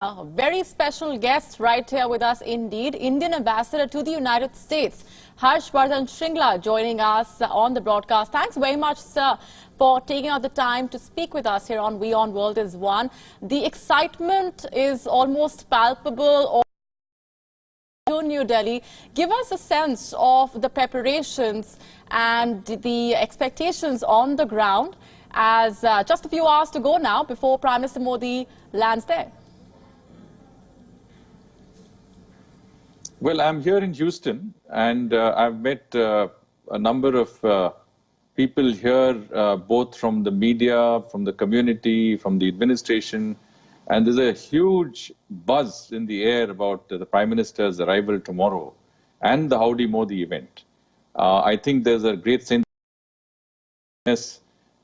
A very special guest right here with us indeed, Indian Ambassador to the United States, V Shringla, joining us on the broadcast. Thanks very much, sir, for taking out the time to speak with us here on Wion World is One. The excitement is almost palpable to New Delhi. Give us a sense of the preparations and the expectations on the ground as just a few hours to go now before Prime Minister Modi lands there. Well, I'm here in Houston, and I've met a number of people here, both from the media, from the community, from the administration, and there's a huge buzz in the air about the Prime Minister's arrival tomorrow and the Howdy Modi event. I think there's a great sense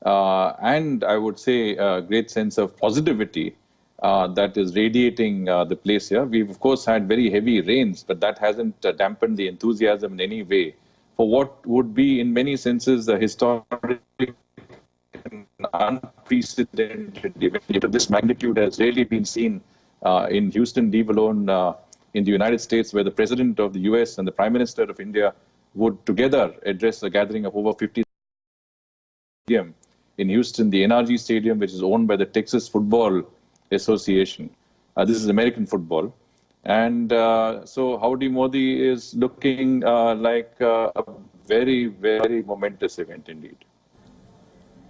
and I would say a great sense of positivity that is radiating the place here. We've, of course, had very heavy rains, but that hasn't dampened the enthusiasm in any way for what would be, in many senses, a historic and unprecedented event of this magnitude has rarely been seen in Houston, leave alone in the United States, where the President of the US and the Prime Minister of India would together address a gathering of over 50 in Houston, the NRG Stadium, which is owned by the Texas Football Association. This is American football. And so Howdy Modi is looking like a very, very momentous event indeed.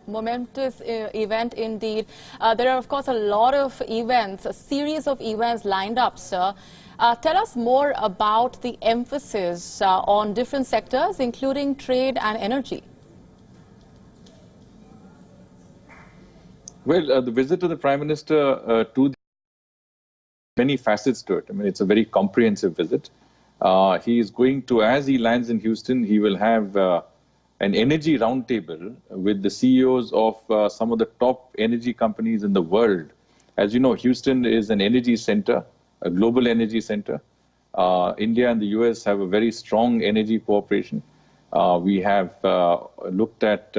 Momentous event indeed. There are, of course, a lot of events, a series of events lined up, sir. Tell us more about the emphasis on different sectors, including trade and energy. Well, the visit of the Prime Minister to many facets to it. I mean, it's a very comprehensive visit. He is going to, as he lands in Houston, he will have an energy roundtable with the CEOs of some of the top energy companies in the world. As you know, Houston is an energy center, a global energy center. India and the US have a very strong energy cooperation. We have looked at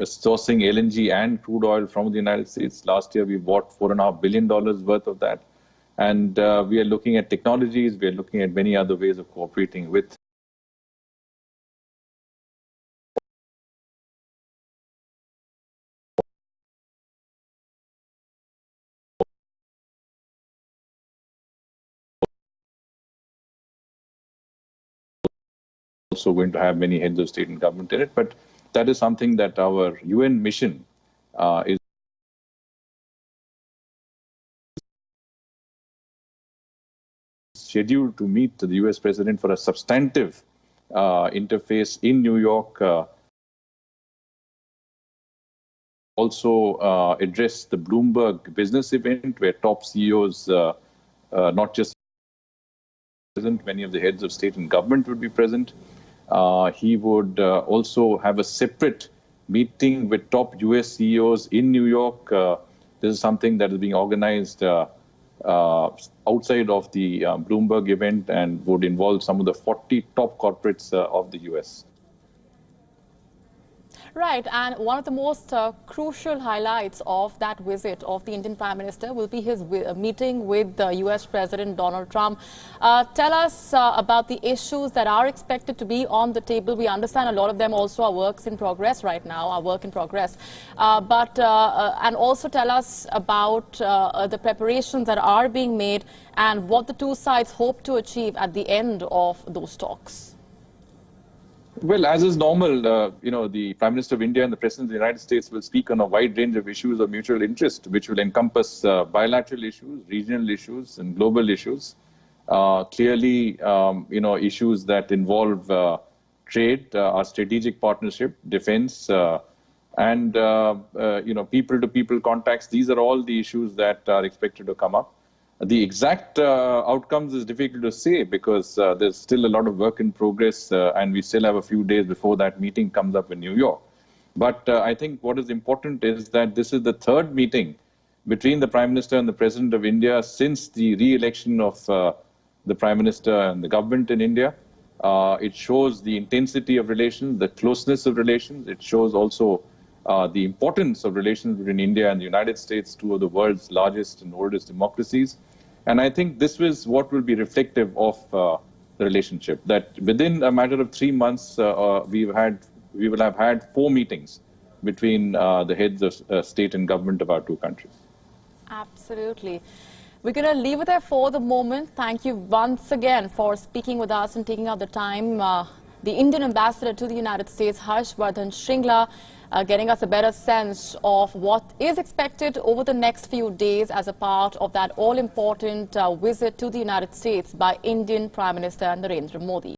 sourcing LNG and crude oil from the United States. Last year, we bought $4.5 billion worth of that. And we are looking at technologies. We are looking at many other ways of cooperating with also going to have many heads of state and government in it. But that is something that our UN mission is scheduled to meet the US President for a substantive interface in New York. Also address the Bloomberg business event where top CEOs, not just present, many of the heads of state and government would be present. He would also have a separate meeting with top US CEOs in New York. This is something that is being organized outside of the Bloomberg event and would involve some of the 40 top corporates of the US. Right, and one of the most crucial highlights of that visit of the Indian Prime Minister will be his meeting with the US President Donald Trump. Tell us about the issues that are expected to be on the table. We understand a lot of them also are works in progress right now, are work in progress. And also tell us about the preparations that are being made and what the two sides hope to achieve at the end of those talks. Well, as is normal, you know, the Prime Minister of India and the President of the United States will speak on a wide range of issues of mutual interest, which will encompass bilateral issues, regional issues, and global issues. Clearly, you know, issues that involve trade, our strategic partnership, defense, and, you know, people-to-people contacts. These are all the issues that are expected to come up. The exact outcomes is difficult to say because there's still a lot of work in progress and we still have a few days before that meeting comes up in New York. But I think what is important is that this is the third meeting between the Prime Minister and the President of India since the re-election of the Prime Minister and the government in India. It shows the intensity of relations, the closeness of relations. It shows also the importance of relations between India and the United States, two of the world's largest and oldest democracies. And I think this is what will be reflective of the relationship, that within a matter of 3 months, we will have had 4 meetings between the heads of state and government of our two countries. Absolutely. We're going to leave it there for the moment. Thank you once again for speaking with us and taking out the time. The Indian ambassador to the United States, Harshvardhan Shringla, getting us a better sense of what is expected over the next few days as a part of that all-important visit to the United States by Indian Prime Minister Narendra Modi.